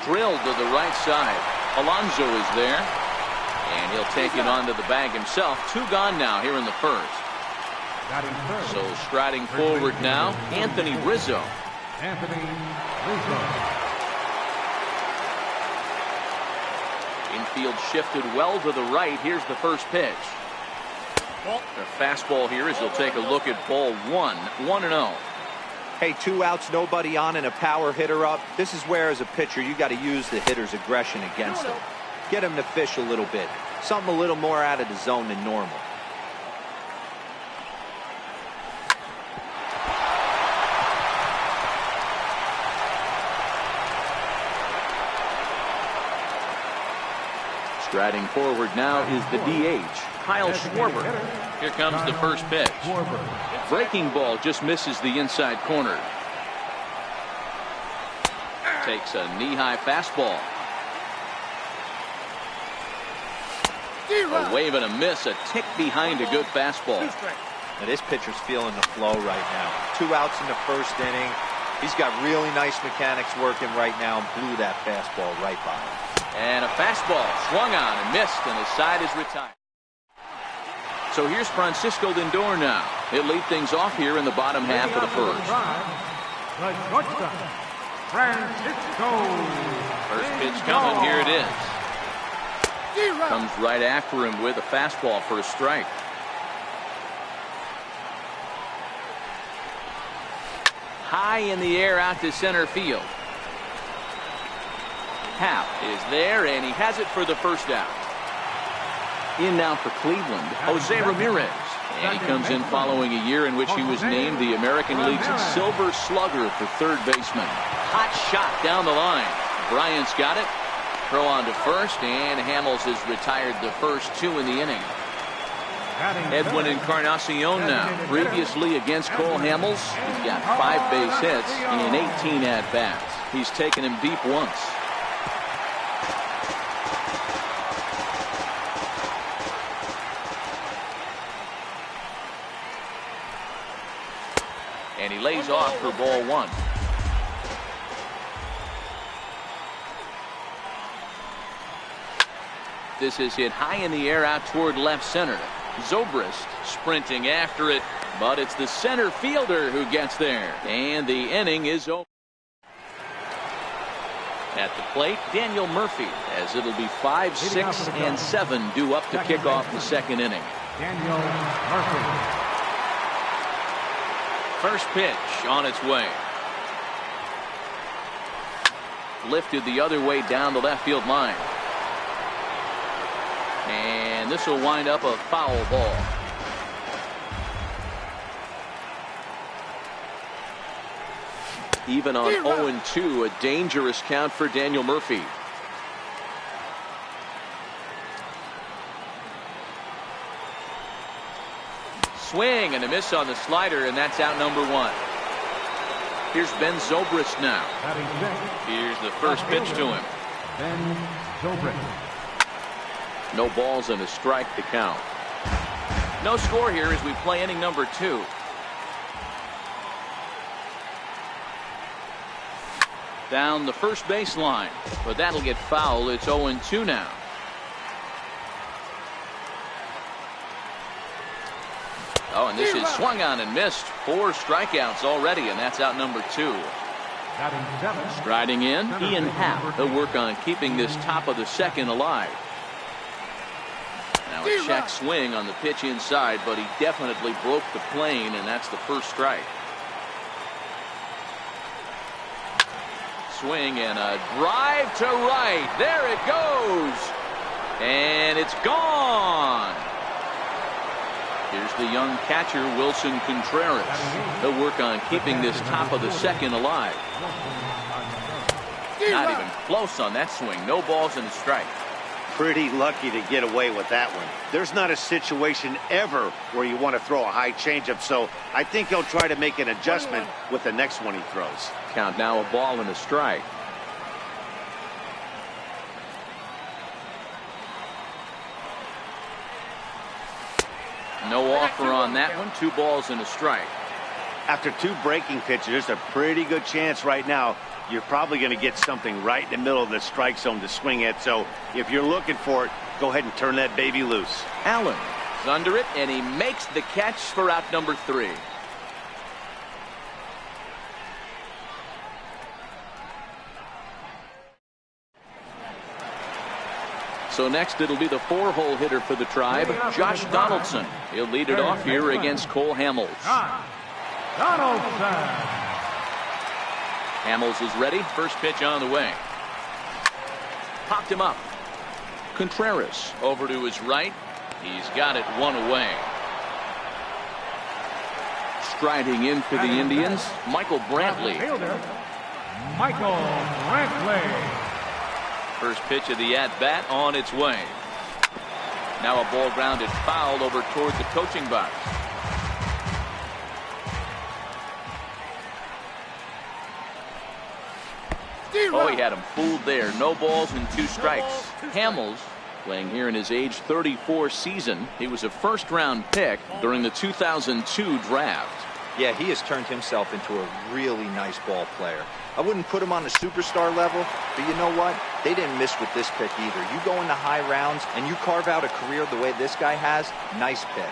drilled to the right side. Alonso is there, and he'll take it onto the bag himself. 2 gone now here in the first. So striding forward now, Anthony Rizzo. Infield shifted well to the right. Here's the first pitch. A fastball here as he'll take a look at ball 1. 1-0. Hey, 2 outs, nobody on, and a power hitter up. This is where, as a pitcher, you got to use the hitter's aggression against him. Get him to fish a little bit. Something a little more out of the zone than normal. Striding forward now is the DH, Kyle Schwarber. Here comes the first pitch. Breaking ball just misses the inside corner. Takes a knee-high fastball. A wave and a miss, a tick behind a good fastball. Now this pitcher's feeling the flow right now. 2 outs in the first inning. He's got really nice mechanics working right now and blew that fastball right by him. And a fastball swung on and missed, and his side is retired. So here's Francisco Lindor now. He'll lead things off here in the bottom half of the first. First pitch coming. Here it is. Comes right after him with a fastball for a strike. High in the air out to center field. Happ is there, and he has it for the first out. In now for Cleveland, Jose Ramirez. And he comes in following a year in which he was named the American League's Silver Slugger for third baseman. Hot shot down the line. Bryant's got it. Throw on to first, and Hamels has retired the first 2 in the inning. Edwin Encarnacion now. Previously against Cole Hamels, he's got 5 base hits in 18 at-bats. He's taken him deep once. And he lays off for ball 1. This is hit high in the air out toward left center. Zobrist sprinting after it, but it's the center fielder who gets there. And the inning is over. At the plate, Daniel Murphy, as it'll be 5, 6, and 7 due up to kick off the second inning. Daniel Murphy. First pitch on its way. Lifted the other way down the left field line. And this will wind up a foul ball. Even on 0-2, a dangerous count for Daniel Murphy. Swing and a miss on the slider, and that's out number 1. Here's Ben Zobrist now. Here's the first pitch to him. Ben Zobrist. No balls and a strike to count. No score here as we play inning number 2. Down the first baseline, but that'll get foul. It's 0-2 now. Oh, and this is swung on and missed. 4 strikeouts already, and that's out number 2. Striding in, Ian Happ. He'll work on keeping this top of the second alive. Now a check swing on the pitch inside, but he definitely broke the plane, and that's the first strike. Swing and a drive to right. There it goes. And it's gone. Here's the young catcher, Wilson Contreras. He'll work on keeping this top of the second alive. Not even close on that swing. No balls and a strike. Pretty lucky to get away with that one. There's not a situation ever where you want to throw a high changeup, so I think he'll try to make an adjustment with the next one he throws. Count now a ball and a strike. No offer on that one. 2 balls and a strike. After 2 breaking pitches, there's a pretty good chance right now you're probably going to get something right in the middle of the strike zone to swing at. So if you're looking for it, go ahead and turn that baby loose. Allen is under it, and he makes the catch for out number 3. So next it'll be the 4-hole hitter for the Tribe, Josh Donaldson. He'll lead it off here against Cole Hamels. Donaldson. Hamels is ready. First pitch on the way. Popped him up. Contreras over to his right. He's got it 1 away. Striding in for the Indians, Michael Brantley. Michael Brantley. First pitch of the at-bat on its way. Now a ball grounded foul over toward the coaching box. Oh, he had him fooled there. No balls and 2 strikes. Hamels playing here in his age 34 season. He was a first-round pick during the 2002 draft. Yeah, he has turned himself into a really nice ball player. I wouldn't put him on the superstar level, but you know what? They didn't miss with this pick either. You go into high rounds and you carve out a career the way this guy has, nice pick.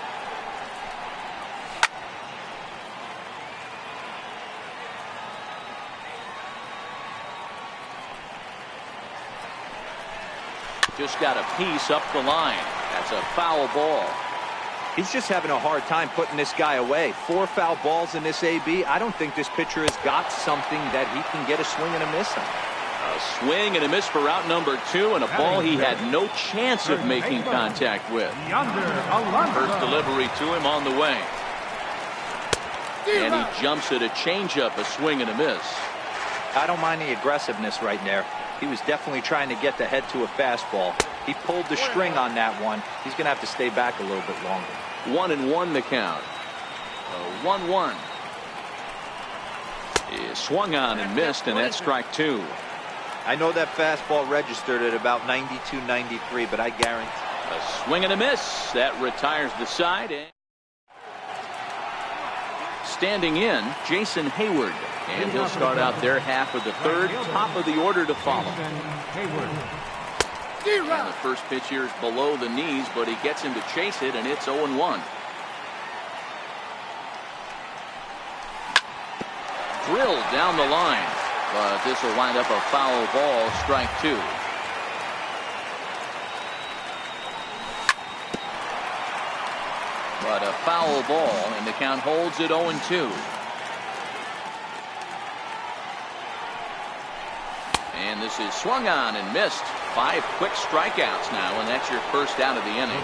Just got a piece up the line. That's a foul ball. He's just having a hard time putting this guy away. 4 foul balls in this AB. I don't think this pitcher has got something that he can get a swing and a miss on. A swing and a miss for out number 2, and a ball he had no chance of making contact with. First delivery to him on the way. And he jumps at a changeup, a swing and a miss. I don't mind the aggressiveness right there. He was definitely trying to get the head to a fastball. He pulled the string on that one. He's going to have to stay back a little bit longer. 1-1 the count. 1-1. He swung on and missed, and that's strike 2. I know that fastball registered at about 92, 93, but I guarantee. A swing and a miss. That retires the side. And standing in, Jason Hayward. And he'll start out their half of the 3rd, top of the order to follow. And the first pitch here is below the knees, but he gets him to chase it, and it's 0-1. Drilled down the line, but this will wind up a foul ball, strike 2. But a foul ball, and the count holds at 0-2. And this is swung on and missed. 5 quick strikeouts now, and that's your first out of the inning.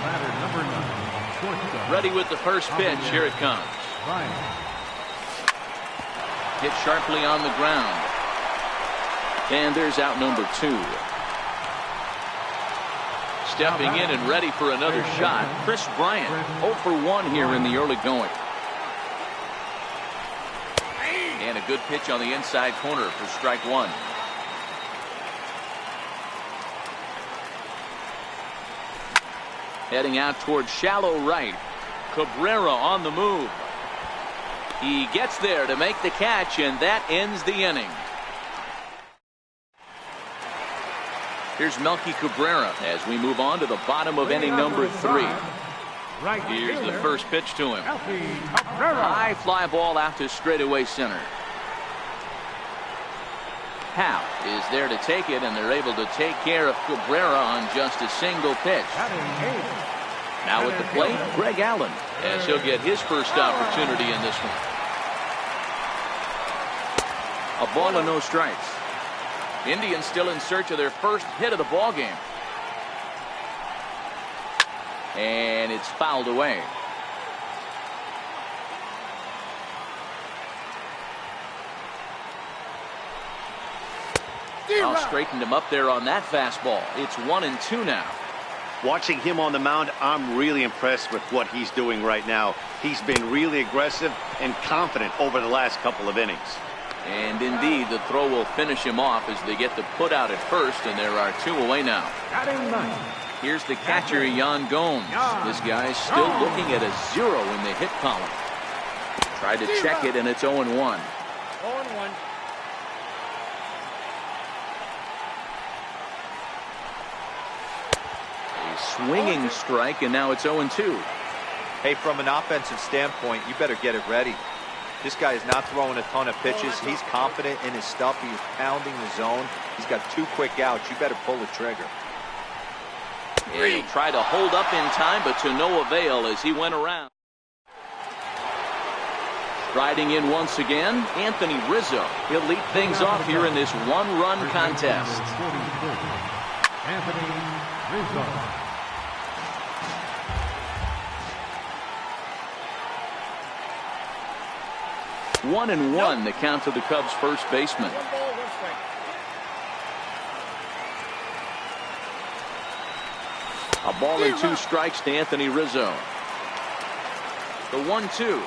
Ready with the first pitch. Here it comes. Hit sharply on the ground. And there's out number 2. Stepping in and ready for another shot, Chris Bryant. 0 for 1 here in the early going. And a good pitch on the inside corner for strike 1. Heading out towards shallow right. Cabrera on the move. He gets there to make the catch, and that ends the inning. Here's Melky Cabrera as we move on to the bottom of inning number 3. Here's the first pitch to him. High fly ball out to straightaway center. Howe is there to take it, and they're able to take care of Cabrera on just a single pitch. Now at the plate, Greg Allen, as he'll get his first opportunity in this one. A ball and no strikes. Indians still in search of their first hit of the ball game. And it's fouled away. Straightened him up there on that fastball. It's 1-2 now. Watching him on the mound, I'm really impressed with what he's doing right now. He's been really aggressive and confident over the last couple of innings. And indeed, the throw will finish him off as they get the put out at first, and there are 2 away now. Here's the catcher, Yan Gomes. This guy's still looking at a 0 in the hit column. Tried to check it, and it's 0-1. 0-1. A swinging strike, and now it's 0-2. Hey, from an offensive standpoint, you better get it ready. This guy is not throwing a ton of pitches. He's confident in his stuff. He's pounding the zone. He's got 2 quick outs. You better pull the trigger. And he'll try to hold up in time, but to no avail as he went around. Striding in once again, Anthony Rizzo. He'll lead things off here in this one-run contest. Anthony Rizzo. 1-1, the count to the Cubs' first baseman. 1 ball, 1 strike. A ball and 2 strikes to Anthony Rizzo. The 1-2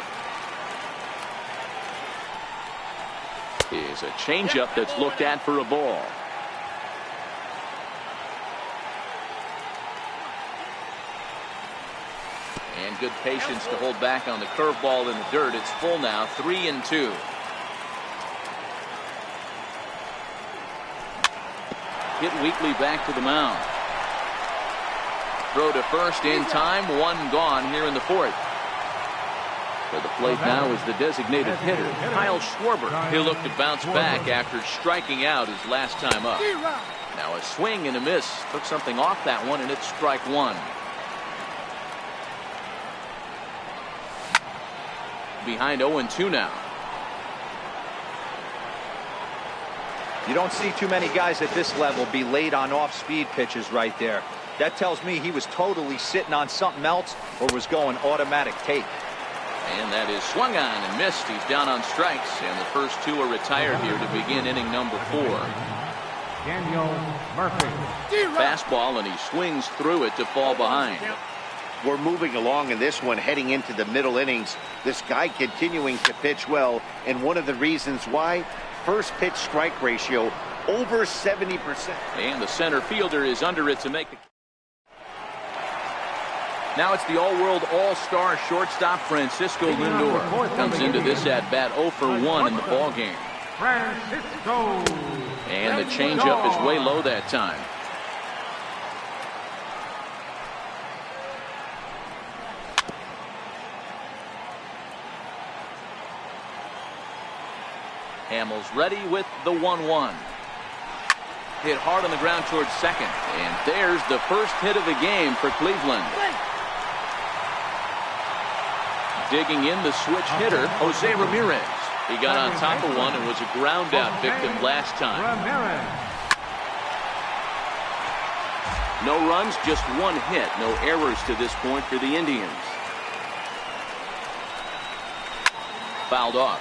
is a changeup that's looked at for a ball. And good patience to hold back on the curveball in the dirt. It's full now, 3-2. Hit weakly back to the mound. Throw to first in time, 1 gone here in the 4th. For the plate now is the designated hitter, Kyle Schwarber. He'll look to bounce back after striking out his last time up. Now a swing and a miss. Took something off that one, and it's strike 1. Behind 0-2 now. You don't see too many guys at this level be late on off-speed pitches right there. That tells me he was totally sitting on something else or was going automatic take. And that is swung on and missed. He's down on strikes, and the first 2 are retired here to begin inning number 4. Daniel Murphy. Fastball, and he swings through it to fall behind. We're moving along in this one, heading into the middle innings. This guy continuing to pitch well, and one of the reasons why, first pitch strike ratio over 70%. And the center fielder is under it to make the... Now it's the all-world all-star shortstop Francisco Lindor. Comes into this at-bat 0 for 1 in the ballgame. Francisco. And the changeup is way low that time. Hamels ready with the 1-1. Hit hard on the ground towards second. And there's the first hit of the game for Cleveland. Digging in the switch hitter, Jose Ramirez. He got on top of one and was a ground out victim last time. No runs, just 1 hit. No errors to this point for the Indians. Fouled off.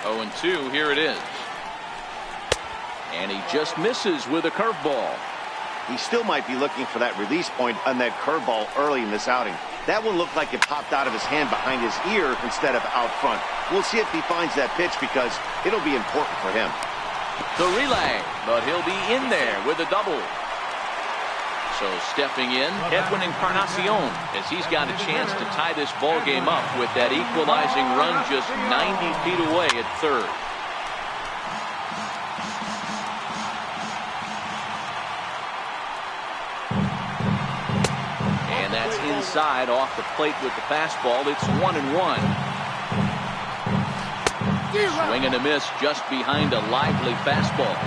0-2, here it is. And he just misses with a curveball. He still might be looking for that release point on that curveball early in this outing. That one looked like it popped out of his hand behind his ear instead of out front. We'll see if he finds that pitch because it'll be important for him. The relay, but he'll be in there with a double. So stepping in, Edwin Encarnacion, as he's got a chance to tie this ball game up with that equalizing run just 90 feet away at third. And that's inside off the plate with the fastball. It's 1-1. Swing and a miss just behind a lively fastball.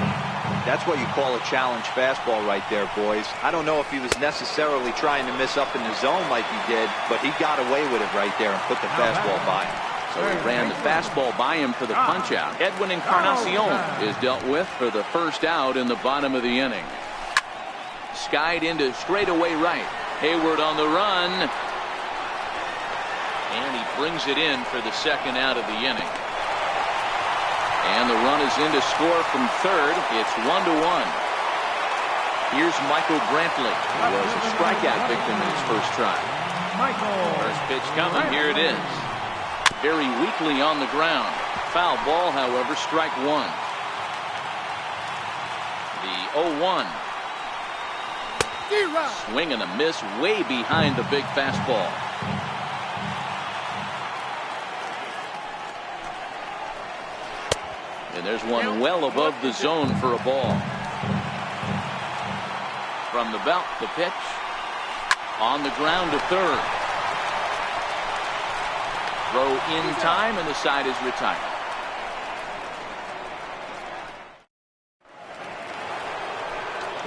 That's what you call a challenge fastball right there, boys. I don't know if he was necessarily trying to miss up in the zone like he did, but he got away with it right there and put the fastball by him. So he ran the fastball by him for the punch-out. Edwin Encarnacion is dealt with for the first out in the bottom of the inning. Skied into straightaway right. Hayward on the run. And he brings it in for the second out of the inning. And the run is in to score from third. It's 1-1. Here's Michael Brantley, who was a strikeout victim in his first try. First pitch coming. Here it is. Very weakly on the ground. Foul ball, however, strike 1. The 0-1. Swing and a miss way behind the big fastball. And there's one well above the zone for a ball. From the belt, the pitch. On the ground to third. Throw in time, and the side is retired.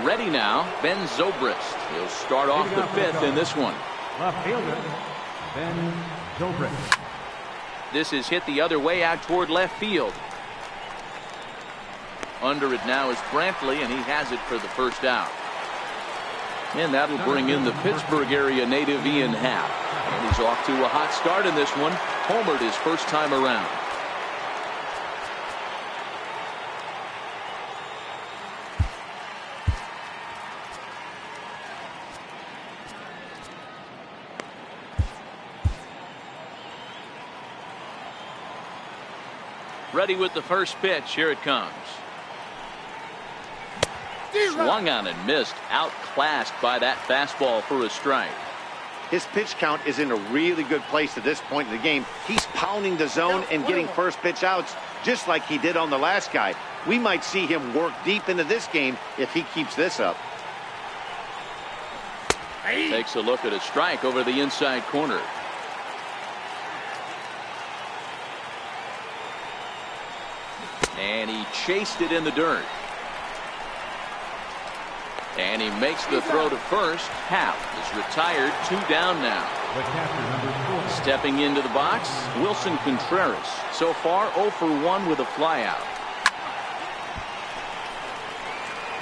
Ready now, Ben Zobrist. He'll start off the fifth in this one. Left fielder, Ben Zobrist. This is hit the other way out toward left field. Under it now is Brantley, and he has it for the first out. And that'll bring in the Pittsburgh area native Ian Happ. And he's off to a hot start in this one. Homered his first time around. Ready with the first pitch. Here it comes. Swung on and missed. Outclassed by that fastball for a strike. His pitch count is in a really good place at this point in the game. He's pounding the zone and getting first pitch outs just like he did on the last guy. We might see him work deep into this game if he keeps this up. Takes a look at a strike over the inside corner. And he chased it in the dirt. And he makes the throw to first. Happ is retired. 2 down now. The catcher, number 4. Stepping into the box, Wilson Contreras. So far 0 for 1 with a flyout.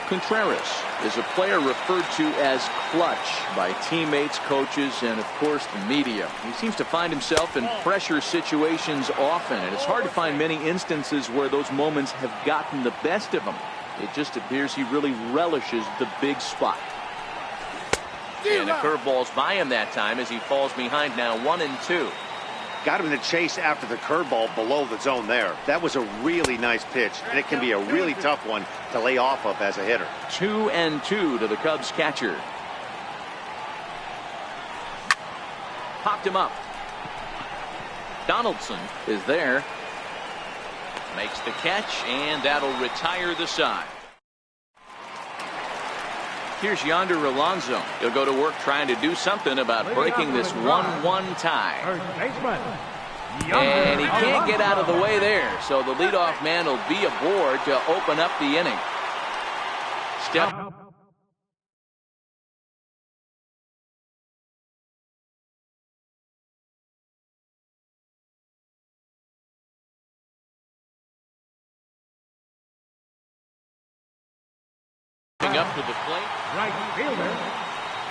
Contreras is a player referred to as clutch by teammates, coaches, and of course the media. He seems to find himself in pressure situations often, and it's hard to find many instances where those moments have gotten the best of him. It just appears he really relishes the big spot. And the curveball's by him that time as he falls behind now 1-2. Got him to chase after the curveball below the zone there. That was a really nice pitch, and it can be a really tough one to lay off of as a hitter. 2-2 to the Cubs catcher. Popped him up. Donaldson is there. Makes the catch, and that'll retire the side. Here's Yonder Alonso. He'll go to work trying to do something about breaking this 1-1 tie. And he can't get out of the way there, so the leadoff man will be aboard to open up the inning. Step. Up to the plate. Right fielder,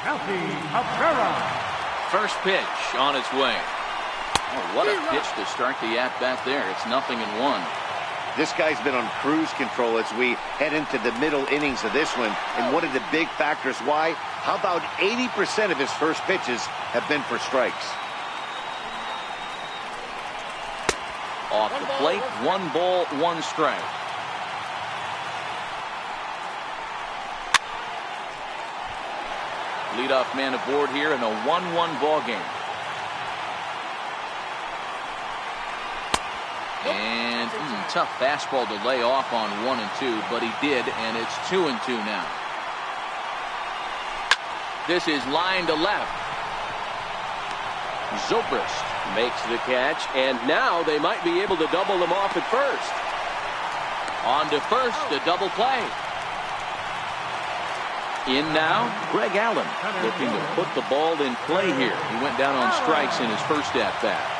Cabrera. First pitch on its way. Oh, what a pitch to start the at-bat there. It's 0-1. This guy's been on cruise control as we head into the middle innings of this one. And one of the big factors why, how about 80% of his first pitches have been for strikes? Off the plate, 1 ball, 1 strike. Leadoff man aboard here in a 1-1 ball game. And tough fastball to lay off on 1-2, but he did, and it's 2-2 now. This is line to left. Zobrist makes the catch, and now they might be able to double them off at first. On to first, a double play. In now, Greg Allen looking to put the ball in play here. He went down on strikes in his first at-bat.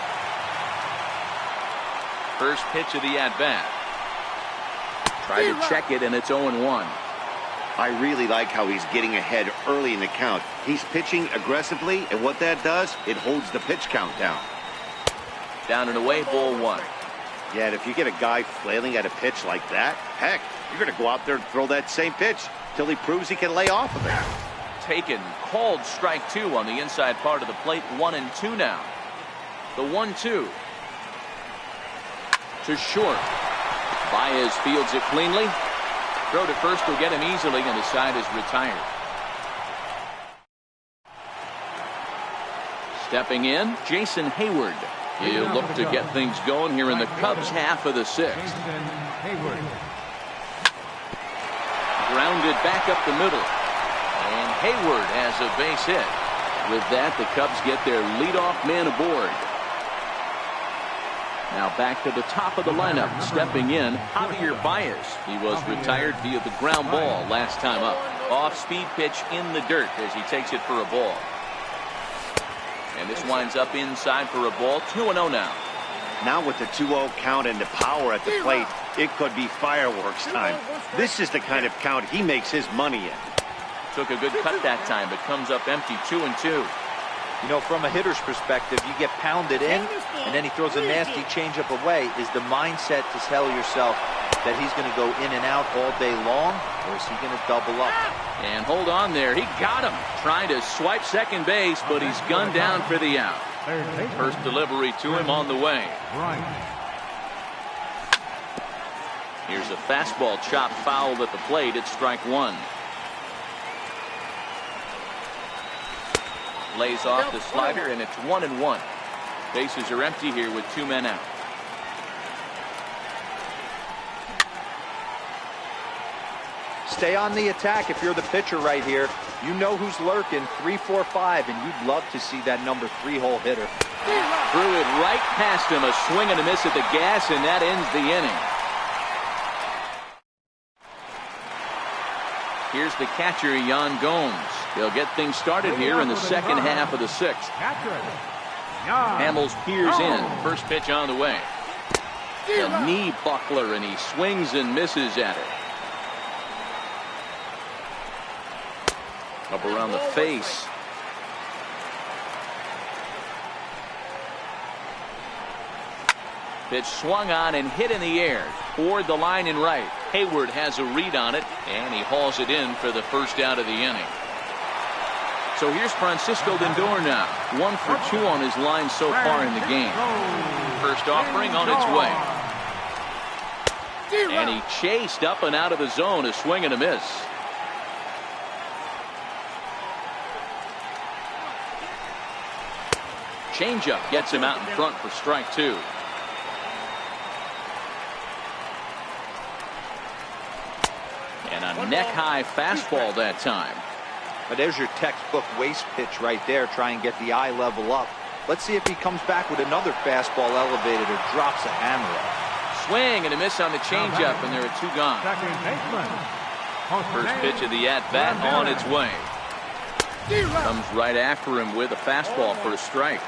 First pitch of the at-bat. Try to check it, and it's 0-1. I really like how he's getting ahead early in the count. He's pitching aggressively, and what that does, it holds the pitch count down. Down and away, ball 1. Yeah, and if you get a guy flailing at a pitch like that, heck, you're going to go out there and throw that same pitch till he proves he can lay off of it. Taken, called strike 2 on the inside part of the plate. 1-2 now. The 1-2 to short. Baez fields it cleanly. Throw to first will get him easily, and the side is retired. Stepping in, Jason Hayward. He'll look to get things going here in the Cubs' half of the sixth. Grounded back up the middle. And Hayward has a base hit. With that, the Cubs get their leadoff man aboard. Now back to the top of the lineup. Stepping in, Javier Baez. He was retired via the ground ball last time up. Off-speed pitch in the dirt as he takes it for a ball. And this winds up inside for a ball. 2-0 now. Now with the 2-0 count and the power at the plate, it could be fireworks time. This is the kind of count he makes his money in. Took a good cut that time, but comes up empty. 2-2. You know, from a hitter's perspective, you get pounded in, and then he throws a nasty changeup away. Is the mindset to tell yourself that he's going to go in and out all day long, or is he going to double up? And hold on there. He got him. Trying to swipe second base, but he's gunned down for the out. First delivery to him on the way. Here's a fastball chopped foul at the plate. It's strike one. Lays off the slider, and it's 1-1. Bases are empty here with 2 men out. Stay on the attack if you're the pitcher right here. You know who's lurking, 3, 4, 5, and you'd love to see that number 3-hole hitter. Threw it right past him. A swing and a miss at the gas, and that ends the inning. Here's the catcher, Yan Gomes. They'll get things started here in the second half of the sixth. Hamels peers in. First pitch on the way. A knee buckler, and he swings and misses at it. Up around the face. Pitch swung on and hit in the air toward the line and right. Hayward has a read on it, and he hauls it in for the first out of the inning. So here's Francisco Lindor now. 1 for 2 on his line so far in the game. First offering on its way. And he chased up and out of the zone. A swing and a miss. Changeup gets him out in front for strike 2. And a neck-high fastball that time. But there's your textbook waste pitch right there. Try and get the eye level up. Let's see if he comes back with another fastball elevated or drops a hammer up. Swing and a miss on the changeup, and there are 2 gone. First pitch of the at-bat on its way. Comes right after him with a fastball for a strike.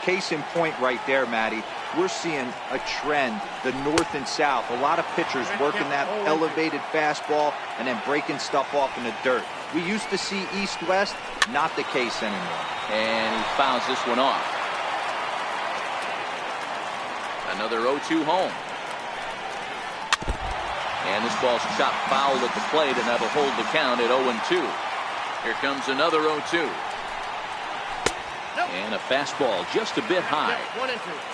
Case in point right there, Matty. We're seeing a trend, the north and south. A lot of pitchers working that elevated fastball and then breaking stuff off in the dirt. We used to see east-west, not the case anymore. And he fouls this one off. Another 0-2 home. And this ball's chopped foul at the plate, and that'll hold the count at 0-2. Here comes another 0-2. And a fastball just a bit high.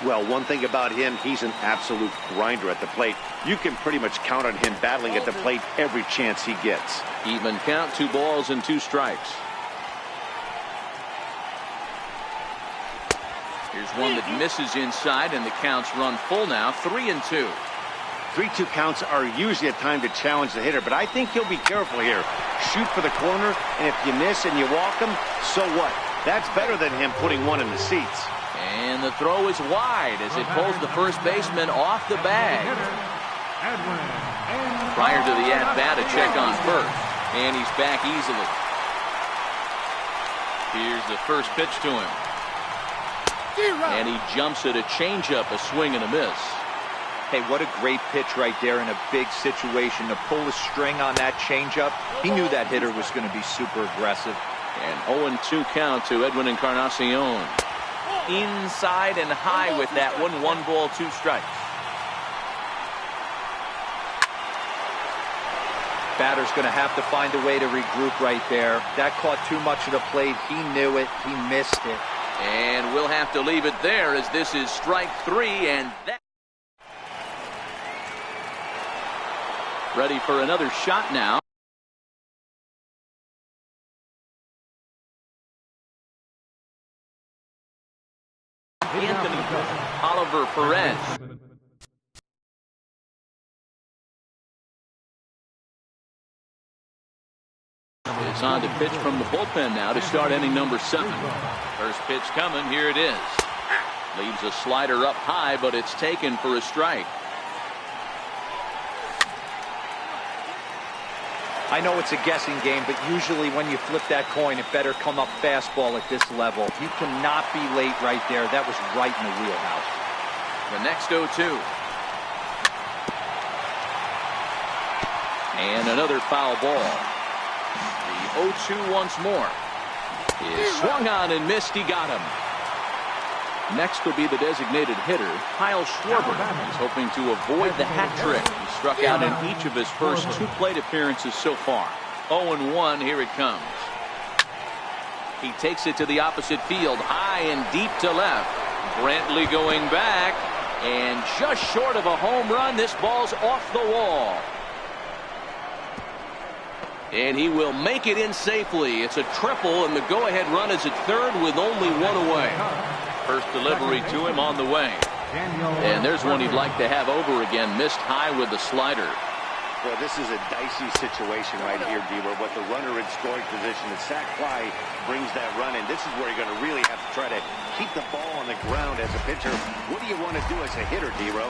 Well, one thing about him, he's an absolute grinder at the plate. You can pretty much count on him battling at the plate every chance he gets. Even count, 2 balls and 2 strikes. Here's one that misses inside, and the counts run full now. 3-2. 3-2 counts are usually a time to challenge the hitter, but I think he'll be careful here. Shoot for the corner, and if you miss and you walk him, so what? That's better than him putting one in the seats. And the throw is wide as it pulls the first baseman off the bag. Prior to the at-bat, a check on first. And he's back easily. Here's the first pitch to him. And he jumps at a changeup, a swing and a miss. Hey, what a great pitch right there in a big situation. To pull a string on that changeup, he knew that hitter was going to be super aggressive. And 0-2 count to Edwin Encarnacion. Inside and high with that one. 1 ball, 2 strikes. Batter's going to have to find a way to regroup right there. That caught too much of the plate. He knew it. He missed it. And we'll have to leave it there as this is strike 3. And that. Ready for another shot now. Anthony Oliver Perez. It's on to pitch from the bullpen now to start inning number 7. First pitch coming. Here it is. Leaves a slider up high, but it's taken for a strike. I know it's a guessing game, but usually when you flip that coin, it better come up fastball at this level. You cannot be late right there. That was right in the wheelhouse. The next 0-2. And another foul ball. The 0-2 once more. Is swung on and missed. He got him. Next will be the designated hitter, Kyle Schwarber. He's hoping to avoid the hat trick. He struck out in each of his first 2 plate appearances so far. 0-1, here it comes. He takes it to the opposite field, high and deep to left. Brantley going back, and just short of a home run. This ball's off the wall. And he will make it in safely. It's a triple, and the go-ahead run is at third with only 1 away. First delivery to him on the way. And there's one he'd like to have over again. Missed high with the slider. Well, this is a dicey situation right here, D-Row. But the runner in scoring position, the sac fly brings that run in. This is where you're going to really have to try to keep the ball on the ground as a pitcher. What do you want to do as a hitter, D-Row?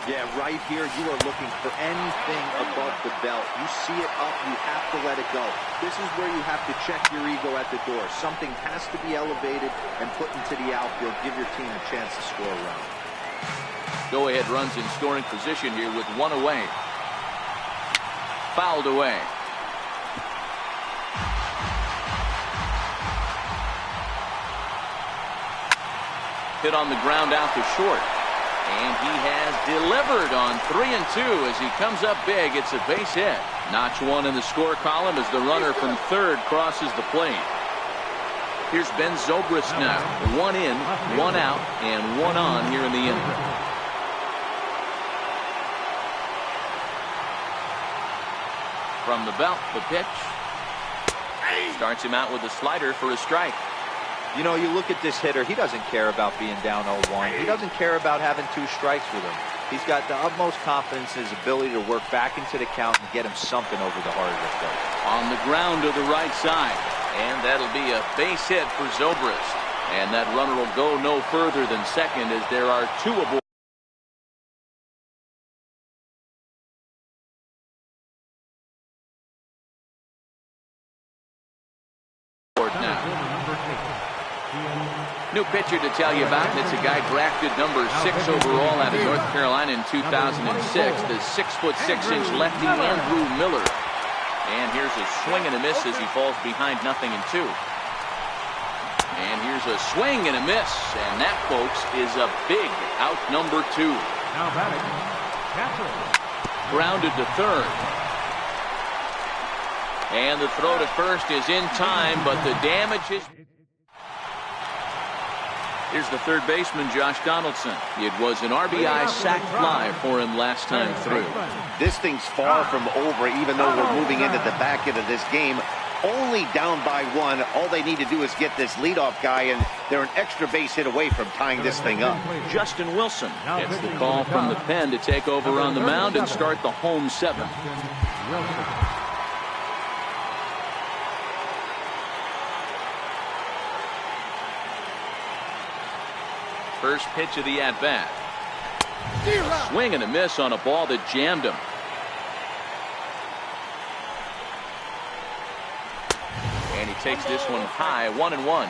Yeah, right here, you are looking for anything above the belt. You see it up, you have to let it go. This is where you have to check your ego at the door. Something has to be elevated and put into the outfield. Give your team a chance to score a run. Go-ahead runs in scoring position here with 1 away. Fouled away. Hit on the ground out to short. And he has delivered on 3-2 as he comes up big. It's a base hit. Notch 1 in the score column as the runner from third crosses the plate. Here's Ben Zobrist now. 1 in, 1 out, and 1 on here in the inning. From the belt, the pitch. Starts him out with a slider for a strike. You know, you look at this hitter, he doesn't care about being down 0-1. He doesn't care about having 2 strikes with him. He's got the utmost confidence in his ability to work back into the count and get him something over the heart of the plate. On the ground to the right side. And that'll be a base hit for Zobrist. And that runner will go no further than second as there are 2 aboard. New pitcher to tell you about, and it's a guy drafted number 6 overall out of North Carolina in 2006. The 6'6" lefty Andrew Miller. And here's a swing and a miss as he falls behind 0-2. And here's a swing and a miss, and that, folks, is a big out number 2. Now batting, catcher. Grounded to third. And the throw to first is in time, but the damage is... Here's the third baseman, Josh Donaldson. It was an RBI sac fly for him last time through. This thing's far from over, even though we're moving into the back end of this game. Only down by 1. All they need to do is get this leadoff guy, and they're an extra base hit away from tying this thing up. Justin Wilson gets the call from the pen to take over on the mound and start the home 7. First pitch of the at-bat. Swing and a miss on a ball that jammed him. And he takes this one high, 1-1.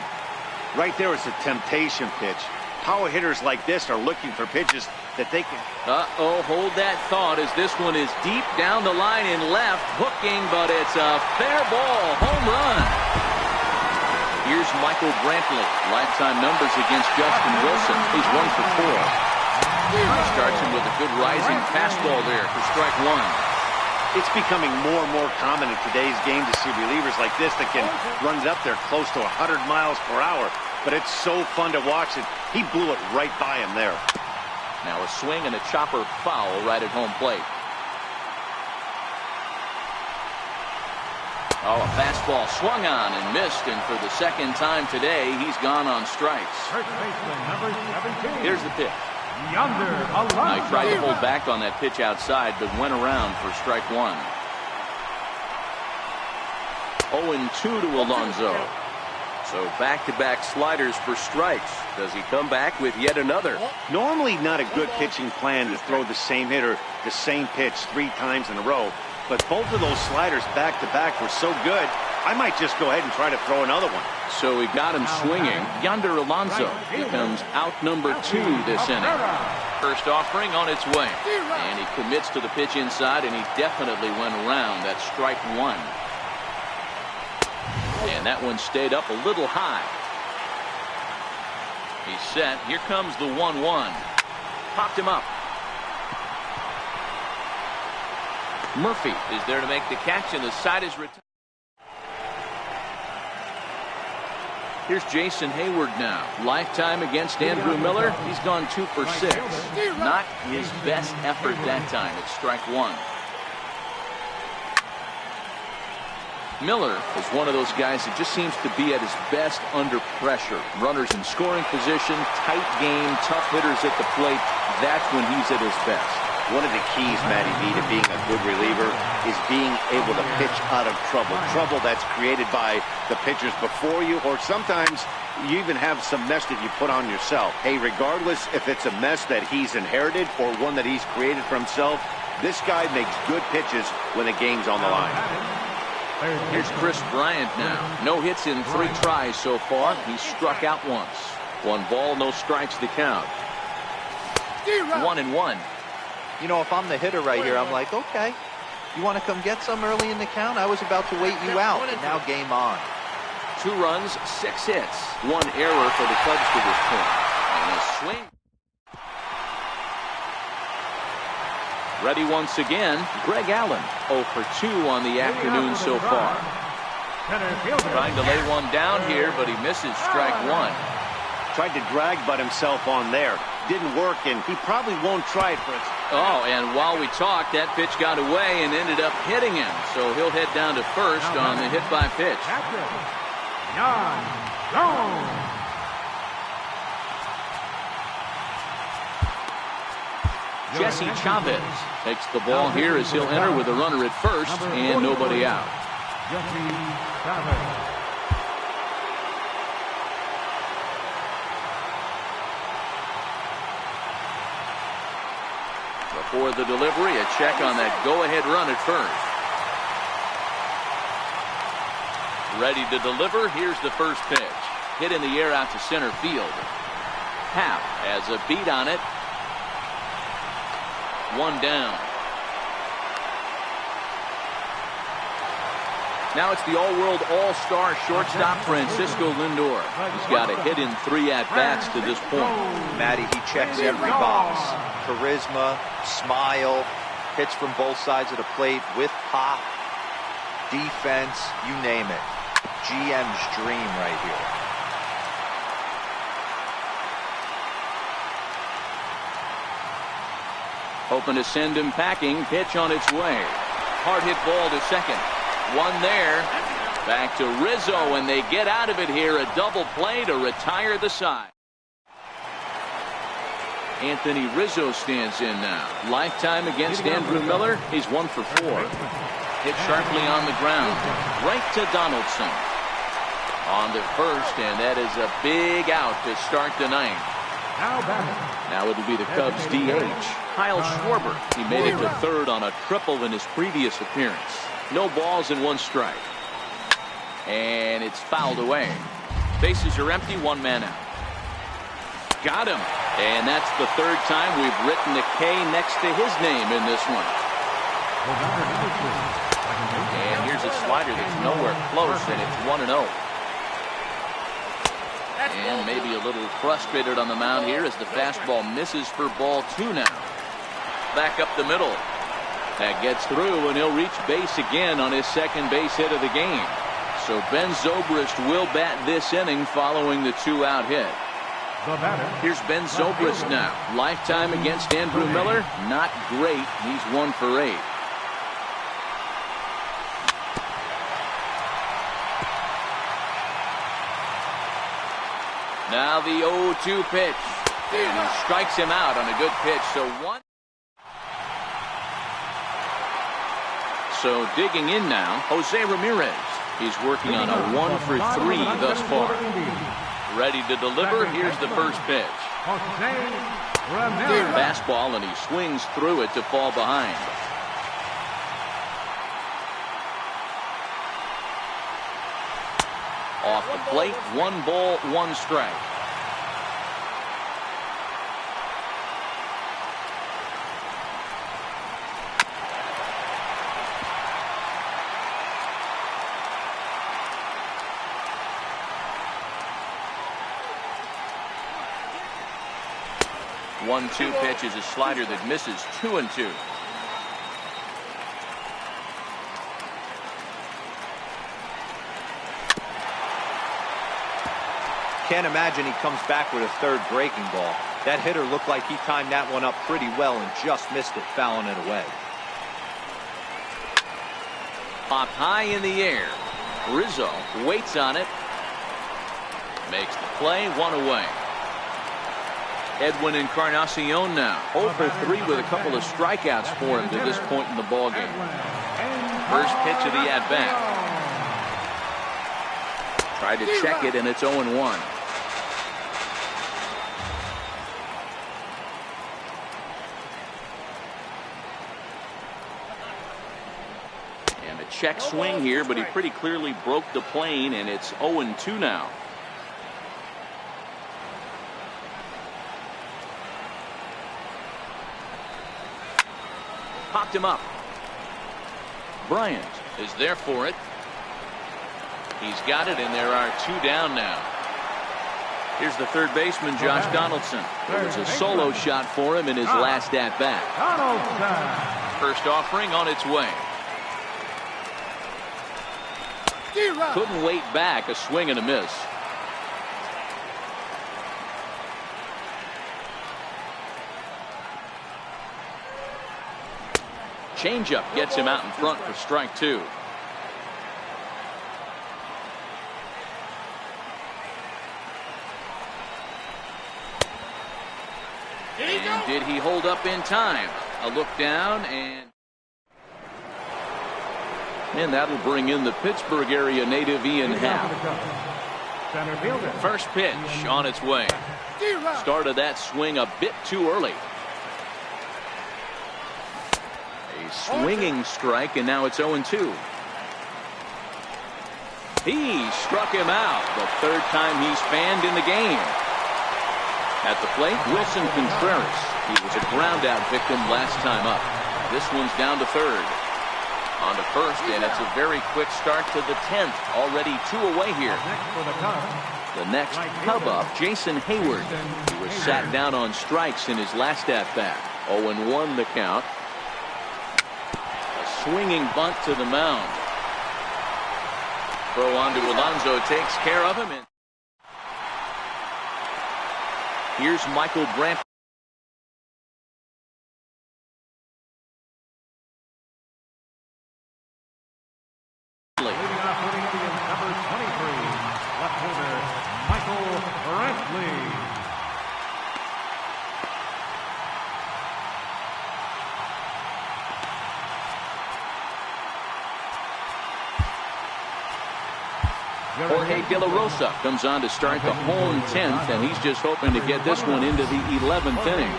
Right there is a temptation pitch. Power hitters like this are looking for pitches that they can... Hold that thought as this one is deep down the line in left, hooking, but it's a fair ball, home run. Here's Michael Brantley. Lifetime numbers against Justin Wilson. He's 1 for 4. Starts him with a good rising fastball there for strike 1. It's becoming more and more common in today's game to see relievers like this that can run it up there close to 100 miles per hour. But it's so fun to watch it. He blew it right by him there. Now a swing and a chopper foul right at home plate. Oh, a fastball swung on and missed, and for the second time today, he's gone on strikes. First baseman, number 17. Here's the pitch. Yonder, Alonso. I tried to hold back on that pitch outside, but went around for strike one. 0-2 to Alonso. So back-to-back sliders for strikes. Does he come back with yet another? Normally not a good pitching plan to throw the same hitter the same pitch 3 times in a row. But both of those sliders back-to-back were so good, I might just go ahead and try to throw another one. So he got him swinging. Yonder Alonso becomes out number 2 this inning. First offering on its way. And he commits to the pitch inside, and he definitely went around. That's strike one. And that one stayed up a little high. He's set. Here comes the 1-1. Popped him up. Murphy is there to make the catch, and the side is retired. Here's Jason Hayward now. Lifetime against Andrew Miller. He's gone 2 for 6. Not his best effort that time. It's strike one. Miller is one of those guys that just seems to be at his best under pressure. Runners in scoring position, tight game, tough hitters at the plate. That's when he's at his best. One of the keys, Matty V, to being a good reliever is being able to pitch out of trouble. Trouble that's created by the pitchers before you, or sometimes you even have some mess that you put on yourself. Hey, regardless if it's a mess that he's inherited or one that he's created for himself, this guy makes good pitches when the game's on the line. Here's Chris Bryant now. No hits in 3 tries so far. He struck out once. 1 ball, no strikes to count. 1-1. You know, if I'm the hitter right here, I'm like, okay, you want to come get some early in the count? I was about to wait you out, and now game on. 2 runs, 6 hits. 1 error for the Cubs to this point. And a swing. Ready once again, Greg Allen. 0 for 2 on the afternoon so far. Trying to lay one down here, but he misses strike one. Tried to drag butt himself on there. Didn't work, and he probably won't try it for it. Oh, and while we talked, that pitch got away and ended up hitting him. So he'll head down to first on the hit by pitch. Jesse Chavez takes the ball here as he'll enter with a runner at first and nobody out. Before the delivery, a check on that go-ahead run at first. Ready to deliver. Here's the first pitch. Hit in the air out to center field. Happ has a beat on it. 1 down. Now it's the all-world all-star shortstop Francisco Lindor. He's got a hit in 3 at-bats to this point. Matty, he checks every box. Charisma, smile, hits from both sides of the plate with pop, defense, you name it. GM's dream right here. Hoping to send him packing. Pitch on its way. Hard hit ball to second. 1 there. Back to Rizzo, and they get out of it here. A double play to retire the side. Anthony Rizzo stands in now. Lifetime against Andrew Miller. He's 1 for 4. Hit sharply on the ground. Right to Donaldson. On to first, and that is a big out to start the 9th. Now it'll be the Cubs DH, Kyle Schwarber. He made it to third on a triple in his previous appearance. No balls and 1 strike. And it's fouled away. Bases are empty, 1 man out. Got him. And that's the 3rd time we've written the K next to his name in this one. And here's a slider that's nowhere close, and it's 1-0. And maybe a little frustrated on the mound here as the fastball misses for ball 2 now. Back up the middle. That gets through, and he'll reach base again on his 2nd base hit of the game. So Ben Zobrist will bat this inning following the 2-out hit. Here's Ben Zobrist now. Lifetime against Andrew Miller. Not great. He's 1 for 8. Now the 0-2 pitch. And he strikes him out on a good pitch. So digging in now, Jose Ramirez. He's working on a 1-for-3 thus far. Ready to deliver. Here's the first pitch. Fastball, and he swings through it to fall behind. Off the plate, 1 ball, 1 strike. One-two pitch is a slider that misses. 2-2. Can't imagine he comes back with a third breaking ball. That hitter looked like he timed that one up pretty well and just missed it, fouling it away. Popped high in the air. Rizzo waits on it. Makes the play. 1 away. Edwin Encarnacion now 0-for-3 with a couple of strikeouts for him to this point in the ballgame. First pitch of the at-bat. Tried to check it, and it's 0-1. And a check swing here, but he pretty clearly broke the plane, and it's 0-2 now. Popped him up. Bryant is there for it. He's got it, and there are 2 down now. Here's the third baseman, Josh Donaldson. It was a solo shot for him in his last at-bat. First offering on its way. Couldn't wait back. A swing and a miss. Changeup gets him out in front for strike 2. And did he hold up in time? A look down, and that'll bring in the Pittsburgh area native Ian Happ. First pitch on its way. Started that swing a bit too early. Swinging strike, and now it's 0-2. He struck him out the third time he's fanned in the game. At the plate, Wilson Contreras. He was a ground-out victim last time up. This one's down to third. On to first, and it's a very quick start to the 10th. Already 2 away here. The next Cub up, Jason Hayward. He was sat down on strikes in his last at-bat. 0-1 the count. Swinging bunt to the mound. Throw on to Alonso takes care of him. And here's Michael Brantley. Leading off for the Indians, number 23, left-hander Michael Brantley. Jorge De La Rosa comes on to start the home 10th, and he's just hoping to get this one into the 11th inning.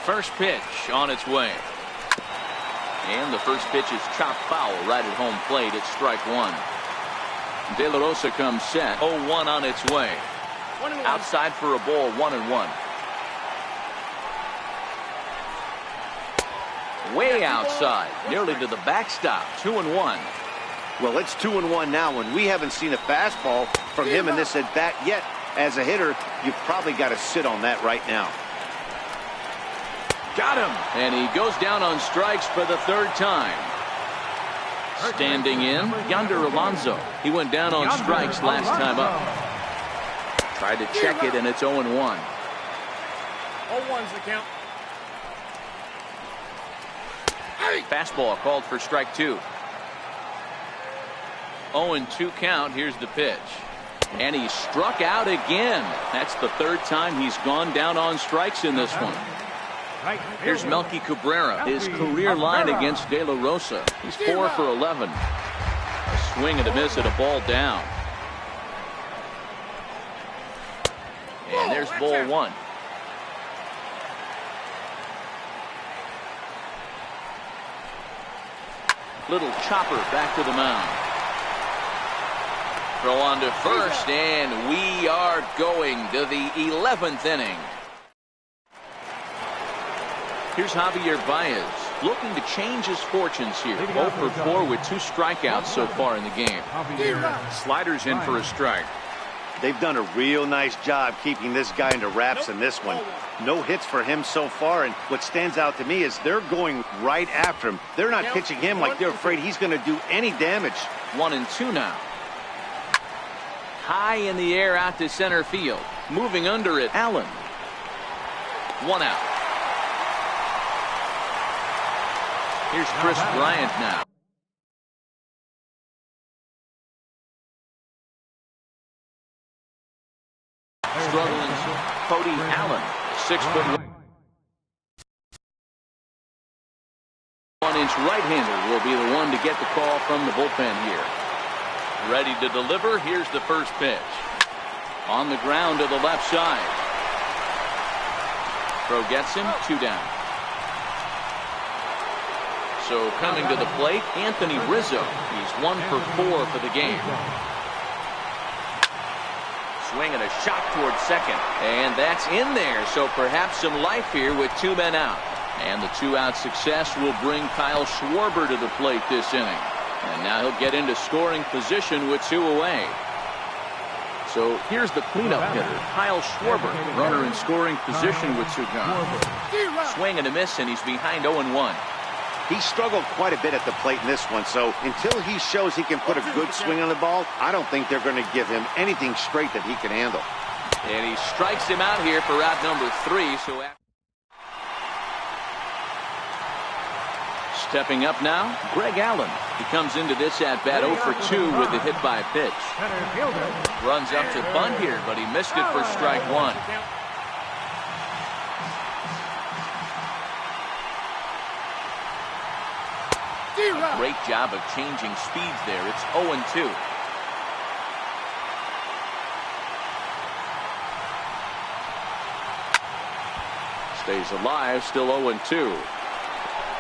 First pitch on its way. And the first pitch is chopped foul right at home plate. It's strike 1. De La Rosa comes set. 0-1 on its way. Outside for a ball, 1-1. Way outside, nearly to the backstop. 2-1. Well, it's 2-1 now, and we haven't seen a fastball from him in this at bat yet. As a hitter, you've probably got to sit on that right now. Got him, and he goes down on strikes for the 3rd time. Standing in, Yonder Alonso. He went down on strikes last time up. Tried to check it, and it's 0-1. 0-1's the count. Fastball called for strike 2. 0-2 count. Here's the pitch. And he struck out again. That's the third time he's gone down on strikes in this one. Here's Melky Cabrera, his career line against De La Rosa. He's 4 for 11. A swing and a miss at a ball down. And there's ball 1. Little chopper back to the mound. Throw on to first, and we are going to the 11th inning. Here's Javier Baez, looking to change his fortunes here. 0 for 4 with 2 strikeouts so far in the game. Sliders in for a strike. They've done a real nice job keeping this guy into wraps in this one. No hits for him so far, and what stands out to me is they're going right after him. They're not pitching him like they're afraid he's going to do any damage. 1-2 now. High in the air out to center field. Moving under it, Allen. 1 out. Here's Chris Bryant now. Struggling Cody Allen, 6'1". 1-inch right-hander will be the one to get the call from the bullpen here. Ready to deliver. Here's the first pitch. On the ground to the left side. Throw gets him. 2 down. So coming to the plate, Anthony Rizzo. He's 1 for 4 for the game. Swing and a shot towards second. And that's in there. So perhaps some life here with 2 men out. And the 2-out success will bring Kyle Schwarber to the plate this inning. And now he'll get into scoring position with 2 away. So here's the cleanup hitter, Kyle Schwarber, runner in scoring position with 2 gone. Swing and a miss, and he's behind 0-1. He struggled quite a bit at the plate in this one, so until he shows he can put a good swing on the ball, I don't think they're going to give him anything straight that he can handle. And he strikes him out here for out number 3. So stepping up now, Greg Allen. He comes into this at-bat 0 for 2 with the hit by pitch. Runs up to bunt here, but he missed it for strike 1. Great job of changing speeds there. It's 0-2. Stays alive, still 0-2.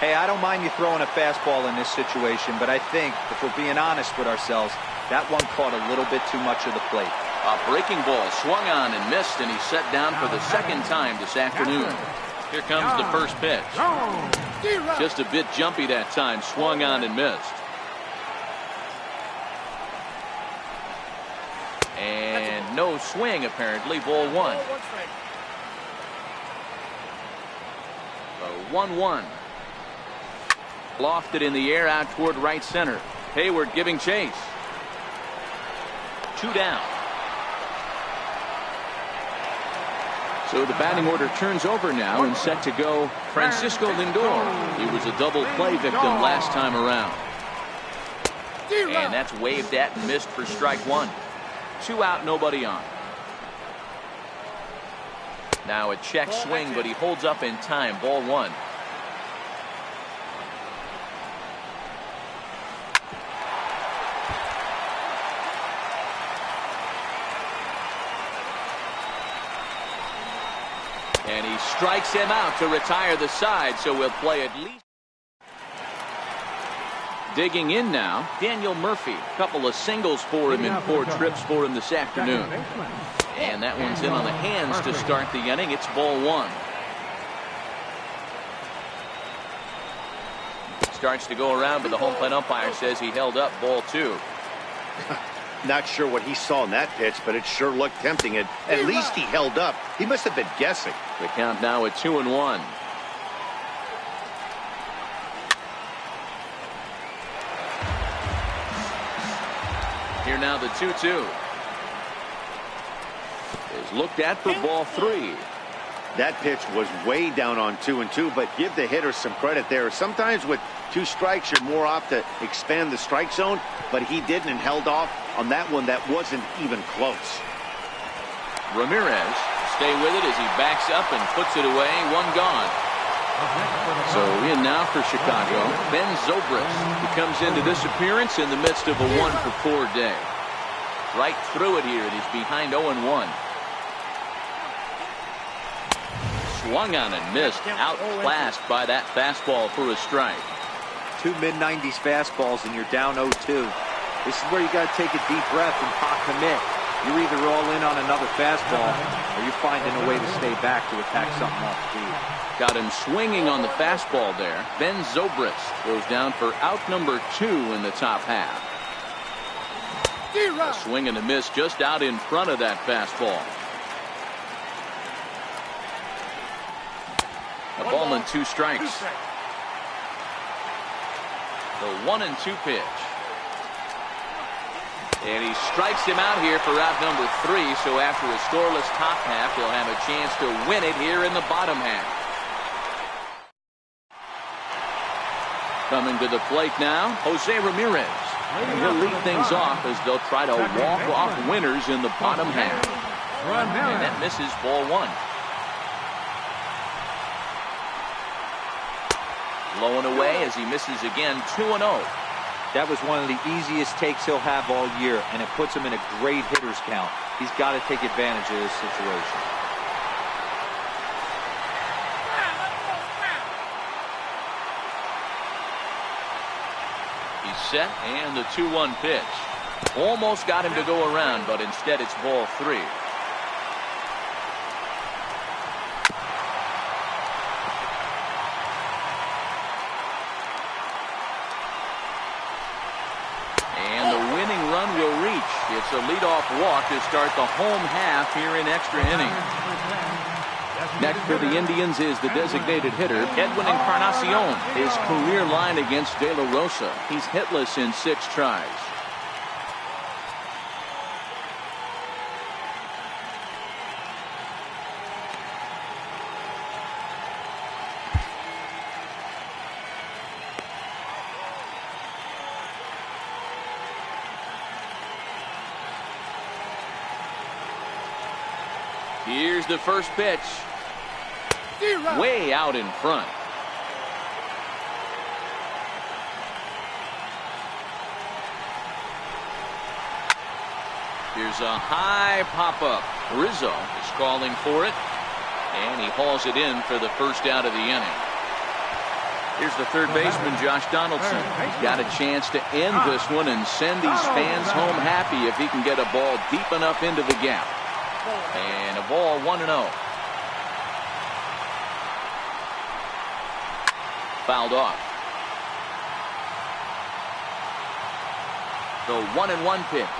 Hey, I don't mind you throwing a fastball in this situation, but I think, if we're being honest with ourselves, that one caught a little bit too much of the plate. A breaking ball swung on and missed, and he's set down for the second time this afternoon. Here comes the first pitch. Just a bit jumpy that time, swung on and missed. And no swing, apparently, ball 1. So 1-1. Lofted in the air out toward right center. Hayward giving chase. 2 down. So the batting order turns over now and set to go Francisco Lindor. He was a double play victim last time around. And that's waved at and missed for strike 1. 2 out, nobody on. Now a check swing, but he holds up in time. Ball 1. And he strikes him out to retire the side, so we'll play at least. Digging in now, Daniel Murphy. A couple of singles for him in 4 trips for him this afternoon. And that one's in on the hands to start the inning. It's ball 1. Starts to go around, but the home plate umpire says he held up ball 2. Not sure what he saw in that pitch, but it sure looked tempting. And at least he held up. He must have been guessing. The count now at 2-1. Here now the 2-2. Is looked at for ball 3. That pitch was way down on 2-2, but give the hitter some credit there. Sometimes with 2 strikes, you're more apt to expand the strike zone, but he didn't and held off on that one that wasn't even close. Ramirez stay with it as he backs up and puts it away. 1 gone. So in now for Chicago, Ben Zobrist, who comes into this appearance in the midst of a 1-for-4 day. Right through it here, and he's behind 0-1. Swung on and missed, outclassed by that fastball for a strike. 2 mid-90s fastballs and you're down 0-2. This is where you got to take a deep breath and pop commit. You're either all in on another fastball or you're finding a way to stay back to attack something off speed. Got him swinging on the fastball there. Ben Zobrist goes down for out number 2 in the top half. A swing and a miss just out in front of that fastball. A ball and 2 strikes. The 1-2 pitch. And he strikes him out here for out number 3. So after a scoreless top half, he'll have a chance to win it here in the bottom half. Coming to the plate now, Jose Ramirez. And he'll lead things off as they'll try to walk off winners in the bottom half. And that misses, ball 1. Blowing away as he misses again, 2-0. That was one of the easiest takes he'll have all year, and it puts him in a great hitter's count. He's got to take advantage of this situation. He's set, and the 2-1 pitch. Almost got him to go around, but instead it's ball 3. And the winning run will reach. It's a leadoff walk to start the home half here in extra innings. Next for the Indians is the designated hitter, Edwin Encarnacion. His career line against De La Rosa. He's hitless in 6 tries. Here's the first pitch. Way out in front. Here's a high pop-up. Rizzo is calling for it, and he hauls it in for the first out of the inning. Here's the third baseman, Josh Donaldson. He's got a chance to end this one and send these fans home happy if he can get a ball deep enough into the gap. And a ball, 1-0. Fouled off. The 1-1 pitch.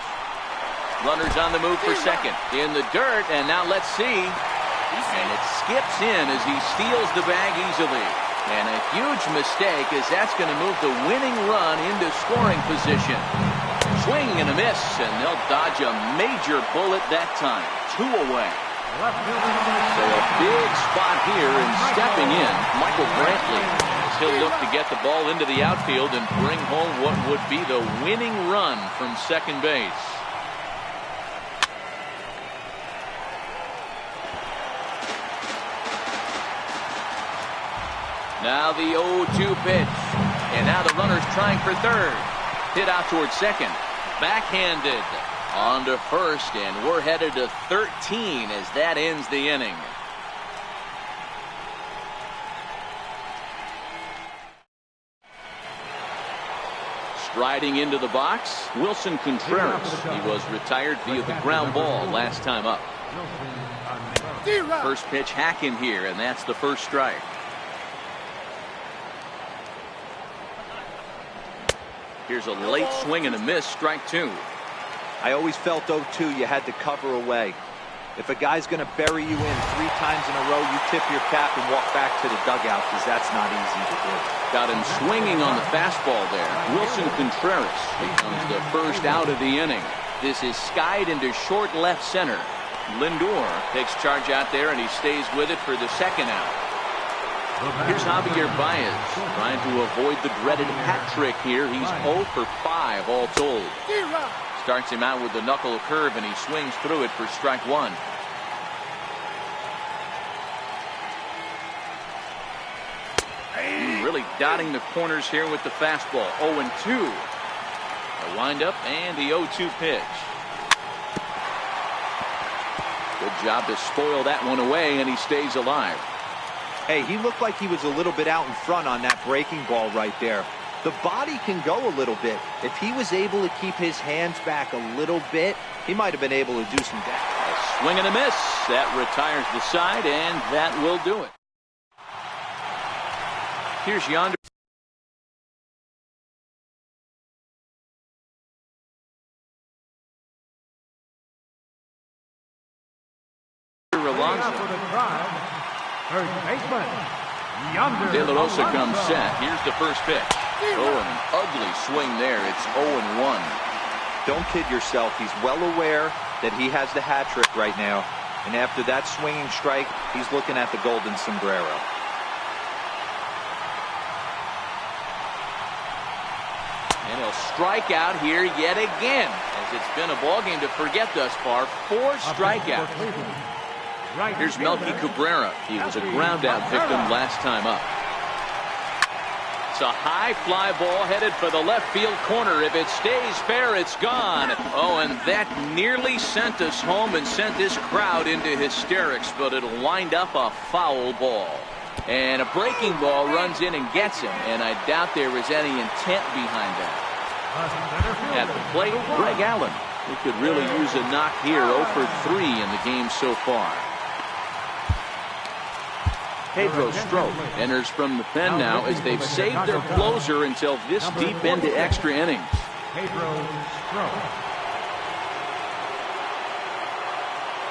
Runners on the move for second. In the dirt, and now let's see. And it skips in as he steals the bag easily. And a huge mistake, as that's going to move the winning run into scoring position. Swing and a miss, and they'll dodge a major bullet that time. 2 away. So a big spot here, and stepping in, Michael Brantley, as he'll look to get the ball into the outfield and bring home what would be the winning run from second base. Now the 0-2 pitch. And now the runner's trying for third. Hit out towards second. Backhanded on to first, and we're headed to 13 as that ends the inning. Striding into the box, Wilson Contreras. He was retired via the ground ball last time up. First pitch hack in here, and that's the first strike. Here's a late swing and a miss, strike 2. I always felt 0-2 you had to cover away. If a guy's going to bury you in 3 times in a row, you tip your cap and walk back to the dugout, because that's not easy to do. Got him swinging on the fastball there. Wilson Contreras becomes the first out of the inning. This is skied into short left center. Lindor takes charge out there, and he stays with it for the second out. Here's Javier Baez trying to avoid the dreaded hat trick here. He's 0 for 5 all told. Starts him out with the knuckle curve, and he swings through it for strike one. Really dotting the corners here with the fastball. 0-2. The windup and the 0-2 pitch. Good job to spoil that one away, and he stays alive. Hey, he looked like he was a little bit out in front on that breaking ball right there. The body can go a little bit. If he was able to keep his hands back a little bit, he might have been able to do some damage. A swing and a miss. That retires the side, and that will do it. Here's yonder. De La Rosa comes set. Here's the first pitch. Oh, an ugly swing there. It's 0-1. Don't kid yourself. He's well aware that he has the hat trick right now. And after that swinging strike, he's looking at the golden sombrero. And he'll strike out here yet again, as it's been a ballgame to forget thus far. 4 strikeouts. Here's Melky Cabrera. He was a ground-out victim last time up. It's a high fly ball headed for the left field corner. If it stays fair, it's gone. Oh, and that nearly sent us home and sent this crowd into hysterics, but it'll wind up a foul ball. And a breaking ball runs in and gets him, and I doubt there was any intent behind that. At the plate, Greg Allen. He could really use a knock here. 0 for 3 in the game so far. Pedro Strop enters from the pen now as they've saved their closer until this deep into extra innings.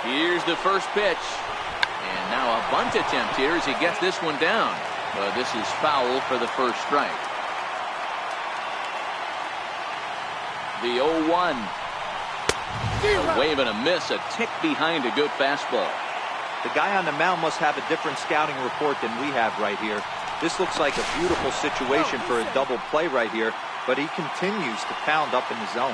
Here's the first pitch. And now a bunt attempt here as he gets this one down. But this is foul for the first strike. The 0-1. A wave and a miss, a tick behind a good fastball. The guy on the mound must have a different scouting report than we have right here. This looks like a beautiful situation for a double play right here, but he continues to pound up in the zone.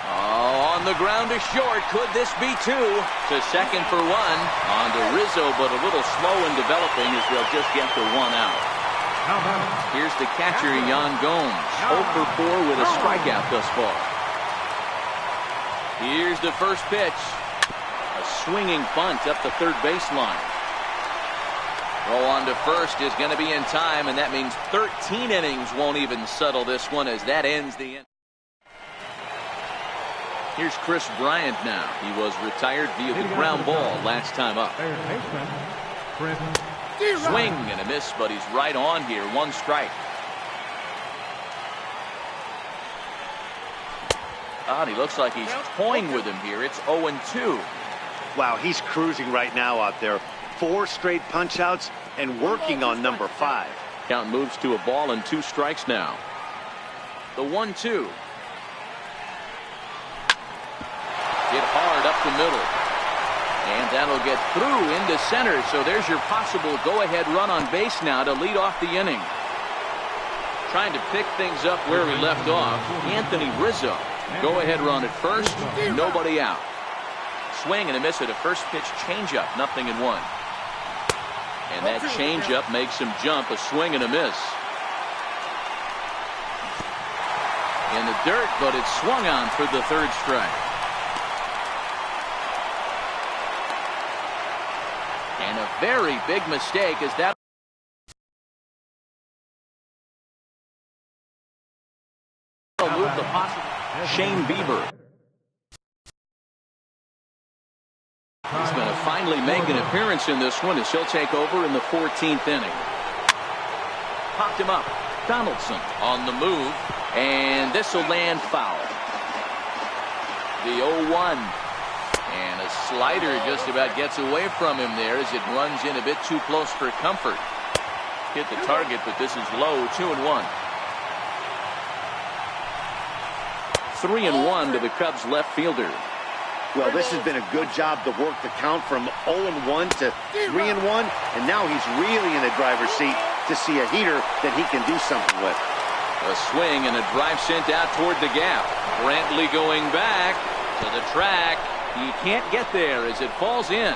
Oh, on the ground to short. Could this be 2? To second for 1. On to Rizzo, but a little slow in developing as they'll just get the 1 out. Here's the catcher, Yan Gomes. 0 for 4 with a strikeout thus far. Here's the first pitch. A swinging bunt up the third baseline. Throw on to first is going to be in time, and that means 13 innings won't even settle this one as that ends the inning. Here's Chris Bryant now. He was retired via the ground ball last time up. Swing and a miss, but he's right on here. 1 strike. God, he looks like he's toying with him here. It's 0-2. Wow, he's cruising right now out there. 4 straight punch-outs and working on number 5. Count moves to a ball and 2 strikes now. The 1-2. Hit hard up the middle. And that'll get through into center. So there's your possible go-ahead run on base now to lead off the inning. Trying to pick things up where we left off. Anthony Rizzo. Go-ahead run at first. Nobody out. Swing and a miss at a first pitch changeup. 0-1. And that changeup makes him jump. A swing and a miss. In the dirt, but it's swung on for the 3rd strike. And a very big mistake as that move the possible. Shane Bieber. He's going to finally make an appearance in this one as he'll take over in the 14th inning. Popped him up. Donaldson on the move, and this will land foul. The 0-1. And a slider just about gets away from him there as it runs in a bit too close for comfort. Hit the target, but this is low. 2-1. 3-1 to the Cubs left fielder. Well, this has been a good job to work the count from 0-1 to 3-1, and now he's really in the driver's seat to see a heater that he can do something with. A swing and a drive sent out toward the gap. Brantley going back to the track. He can't get there as it falls in.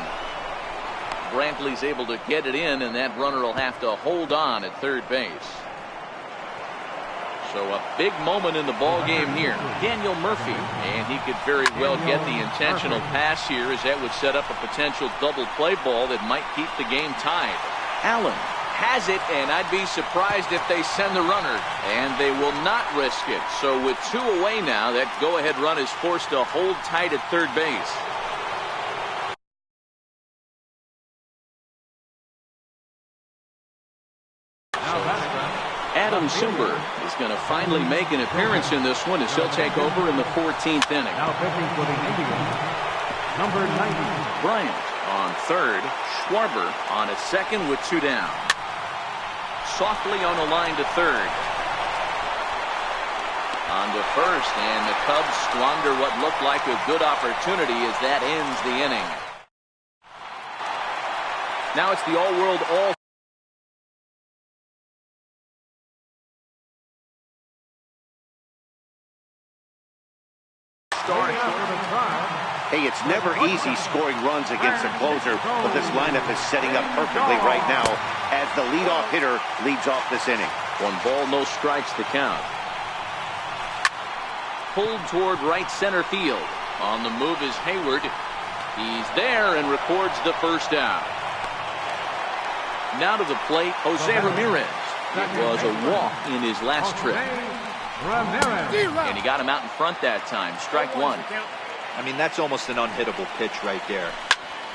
Brantley's able to get it in, and that runner will have to hold on at third base. So a big moment in the ball game here. Daniel Murphy, and he could very well get the intentional pass here, as that would set up a potential double play ball that might keep the game tied. Allen has it, and I'd be surprised if they send the runner, and they will not risk it. So with 2 away now, that go-ahead run is forced to hold tight at third base. Adam Simber is going to finally make an appearance in this one as he'll take over in the 14th inning. Now pitching for the Indians, number 90. Bryant on third. Schwarber on at second with 2 down. Softly on the line to third. On to first, and the Cubs squander what looked like a good opportunity as that ends the inning. Now it's the all-world all. Hey, it's never easy scoring runs against a closer, but this lineup is setting up perfectly right now as the leadoff hitter leads off this inning. 1 ball, no strikes to count. Pulled toward right center field. On the move is Hayward. He's there and records the first out. Now to the plate, Jose Ramirez. It was a walk in his last trip. And he got him out in front that time. Strike 1. I mean, that's almost an unhittable pitch right there.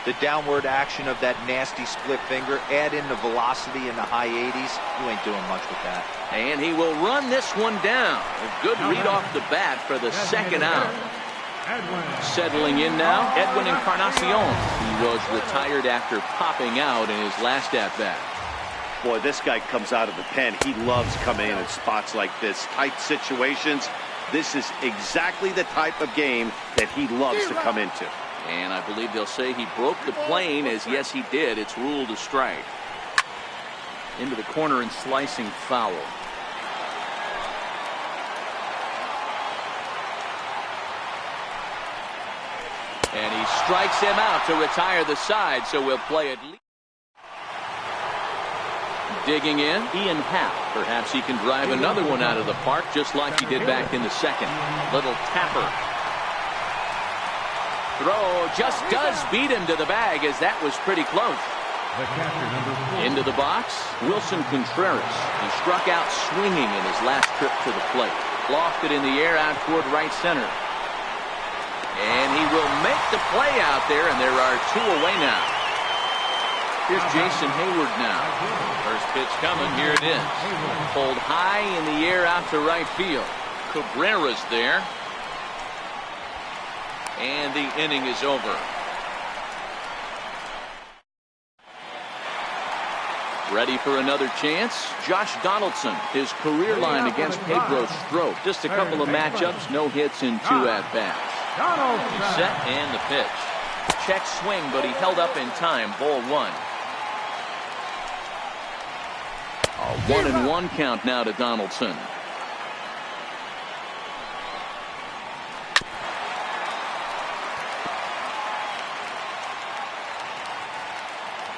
The downward action of that nasty split finger, add in the velocity in the high 80s, you ain't doing much with that. And he will run this one down. A good read off the bat for the second out. Settling in now, Edwin Encarnacion. He was retired after popping out in his last at-bat. Boy, this guy comes out of the pen. He loves coming in spots like this. Tight situations. This is exactly the type of game that he loves to come into. And I believe they'll say he broke the plane, as yes he did. It's ruled a strike. Into the corner and slicing foul. And he strikes him out to retire the side, so we'll play it. Digging in, Ian Happ. Perhaps he can drive another one out of the park, just like he did back in the second. Little tapper. Throw just does beat him to the bag, as that was pretty close. Into the box, Wilson Contreras. He struck out swinging in his last trip to the plate. Lofted in the air out toward right center. And he will make the play out there, and there are 2 away now. Here's Jason Hayward now. First pitch coming. Here it is. Pulled high in the air out to right field. Cabrera's there. And the inning is over. Ready for another chance? Josh Donaldson. His career line against Pedro Strop. Just a couple of matchups. No hits in 2 at-bats. He's set and the pitch. Check swing, but he held up in time. Ball 1. A 1-1 count now to Donaldson.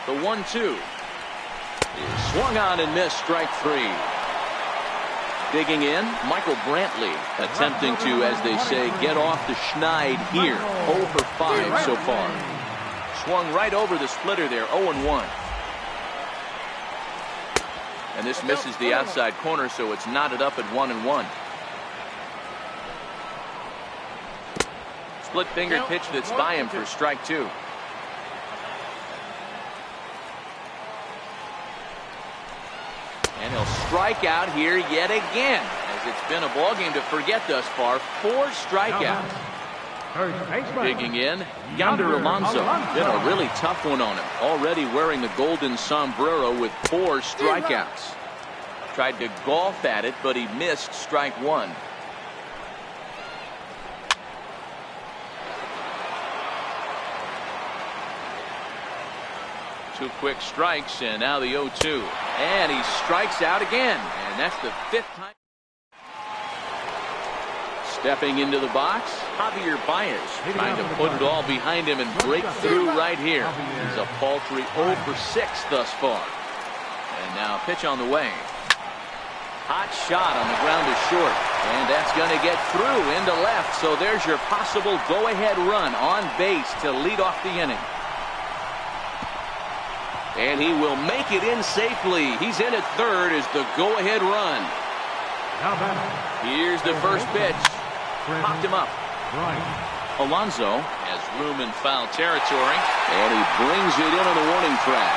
The 1-2 is swung on and missed. Strike 3. Digging in, Michael Brantley attempting to, as they say, get off the schneid here. 0 for 5 so far. Swung right over the splitter there. 0-1. And this misses the outside corner, so it's knotted up at 1-1. Split fingered pitch that's by him for strike 2. And he'll strike out here yet again, as it's been a ball game to forget thus far. 4 strikeouts. Digging in, Yonder Alonso. Been a really tough one on him. Already wearing the golden sombrero with 4 strikeouts. Tried to golf at it, but he missed strike 1. 2 quick strikes, and now the 0-2. And he strikes out again, and that's the 5th time. Stepping into the box, Javier Baez trying to put it all behind him and break through right here. He's a paltry 0 for 6 thus far. And now pitch on the way. Hot shot on the ground is short, and that's going to get through into left. So there's your possible go-ahead run on base to lead off the inning. And he will make it in safely. He's in at third as the go-ahead run. Here's the first pitch. Popped him up. Alonso has room in foul territory, and he brings it in on the warning track.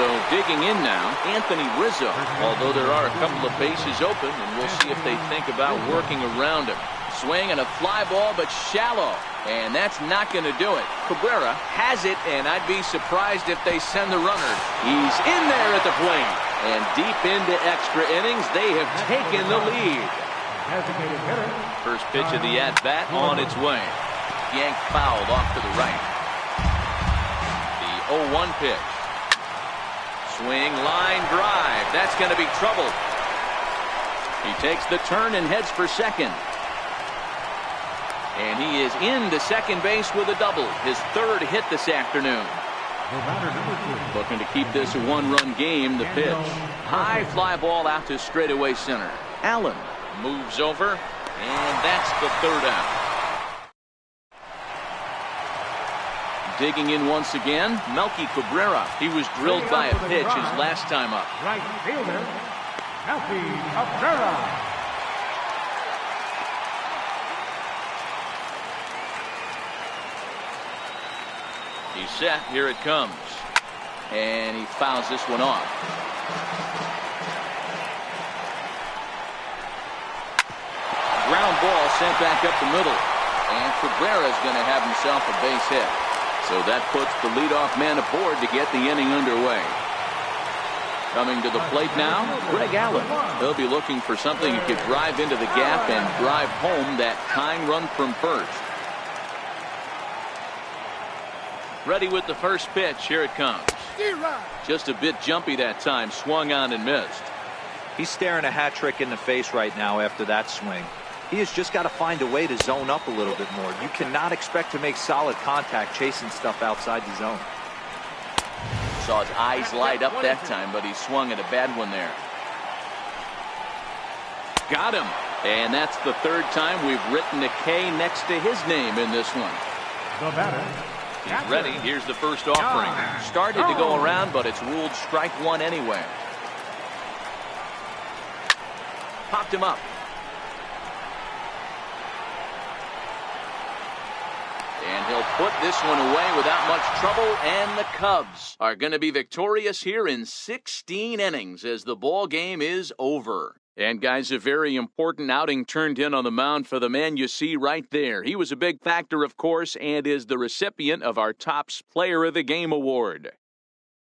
So digging in now, Anthony Rizzo, although there are a couple of bases open, and we'll see if they think about working around him. Swing and a fly ball, but shallow, and that's not going to do it. Cabrera has it, and I'd be surprised if they send the runner. He's in there at the plate, and deep into extra innings, they have taken the lead. First pitch of the at-bat on its way. Yanked fouled off to the right. The 0-1 pitch. Swing, line drive. That's going to be trouble. He takes the turn and heads for second. And he is into second base with a double. His 3rd hit this afternoon. Looking to keep this a 1-run game. The pitch. High fly ball out to straightaway center. Allen moves over, and that's the 3rd out. Digging in once again, Melky Cabrera. He was drilled by a pitch his last time up. Right fielder, Melky Cabrera. He's set. Here it comes. And he fouls this one off. Ground ball sent back up the middle. And Cabrera's going to have himself a base hit. So that puts the leadoff man aboard to get the inning underway. Coming to the plate now, Greg Allen. He'll be looking for something he could drive into the gap and drive home that tying run from first. Ready with the first pitch. Here it comes. Just a bit jumpy that time. Swung on and missed. He's staring a hat trick in the face right now after that swing. He has just got to find a way to zone up a little bit more. You cannot expect to make solid contact chasing stuff outside the zone. Saw his eyes light up that time, but he swung at a bad one there. Got him. And that's the 3rd time we've written a K next to his name in this one. The batter. He's ready. Here's the first offering. Started to go around, but it's ruled strike 1 anyway. Popped him up. And he'll put this one away without much trouble, and the Cubs are going to be victorious here in 16 innings as the ball game is over. And guys, a very important outing turned in on the mound for the man you see right there. He was a big factor, of course, and is the recipient of our Topps Player of the Game award.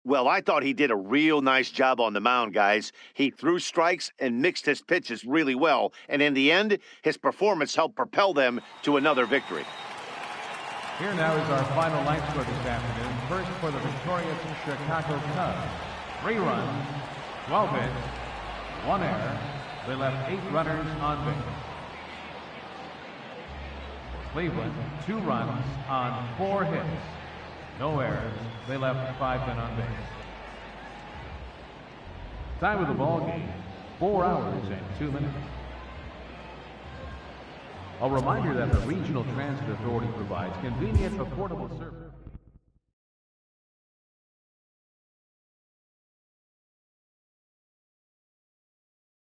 Well, I thought he did a real nice job on the mound, guys. He threw strikes and mixed his pitches really well, and in the end, his performance helped propel them to another victory. Here now is our final line score this afternoon. First for the victorious Chicago Cubs. 3 runs, 12 hits, 1 error. They left 8 runners on base. Cleveland, 2 runs on 4 hits. No errors. They left 5 men on base. Time of the ball game, 4 hours and 2 minutes. A reminder that the Regional Transit Authority provides convenient, affordable service.